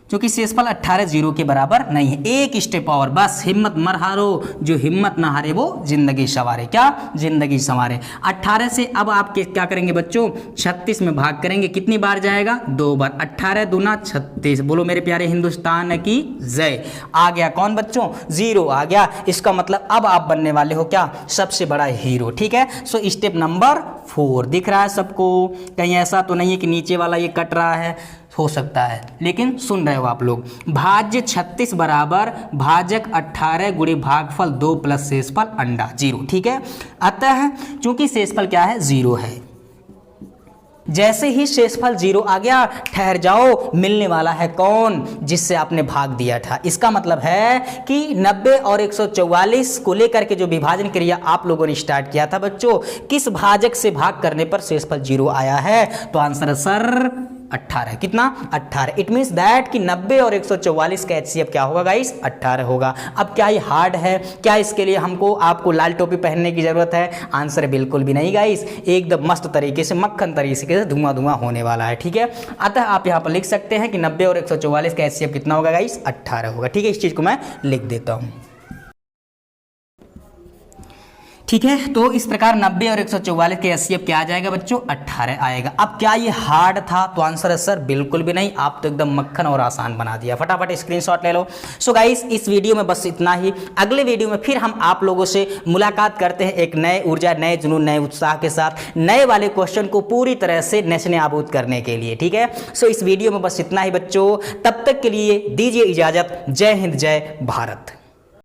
क्योंकि शेषफल 18 0 के बराबर नहीं है। एक स्टेप और, बस हिम्मत मत हारो, जो हिम्मत ना हारे वो जिंदगी संवारे। क्या, जिंदगी संवारे। 18 से अब आप क्या करेंगे बच्चों, 36 में भाग करेंगे, कितनी बार जाएगा, 2 बार, 18 दूना 36। बोलो मेरे प्यारे हिंदुस्तान की जय। आ गया कौन बच्चों, 0 आ गया। इसका मतलब अब आप बनने वाले हो क्या, सबसे बड़ा हीरो। ठीक है, सो स्टेप नंबर 4 दिख रहा है सबको, कहीं ऐसा तो नहीं है कि नीचे वाला ये कट रहा है, हो सकता है, लेकिन सुन रहे हो आप लोग। भाज्य 36 बराबर भाजक 18 गुणे भागफल 2 प्लस शेषफल अंडा 0। ठीक है, अतः चूंकि शेषफल क्या है, 0 है, जैसे ही शेषफल 0 आ गया, ठहर जाओ, मिलने वाला है कौन, जिससे आपने भाग दिया था। इसका मतलब है कि 90 और 144 को लेकर के जो विभाजन क्रिया आप लोगों ने स्टार्ट किया था बच्चों, किस भाजक से भाग करने पर शेषफल 0 आया है? तो आंसर है सर 18। कितना, 18। इट मीन्स दैट कि 90 और 144 का HCF क्या होगा गाइस, 18 होगा। अब क्या ये हार्ड है? क्या इसके लिए हमको आपको लाल टोपी पहनने की जरूरत है? आंसर बिल्कुल भी नहीं गाइस, एकदम मस्त तरीके से, मक्खन तरीके से धुआं धुआं होने वाला है। ठीक है, अतः आप यहाँ पर लिख सकते हैं कि 90 और 144 का HCF कितना होगा गाइस, 18 होगा। ठीक है, इस चीज को मैं लिख देता हूँ। ठीक है, तो इस प्रकार 90 और 144 के HCF क्या आ जाएगा बच्चों, 18 आएगा। अब क्या ये हार्ड था? तो आंसर है सर बिल्कुल भी नहीं, आप तो एकदम मक्खन और आसान बना दिया। फटाफट स्क्रीनशॉट ले लो। सो गाइस, इस वीडियो में बस इतना ही। अगले वीडियो में फिर हम आप लोगों से मुलाकात करते हैं एक नए ऊर्जा, नए जुनून, नए उत्साह के साथ, नए वाले क्वेश्चन को पूरी तरह से नशने आबूद करने के लिए। ठीक है, सो इस वीडियो में बस इतना ही बच्चों, तब तक के लिए दीजिए इजाजत। जय हिंद, जय भारत।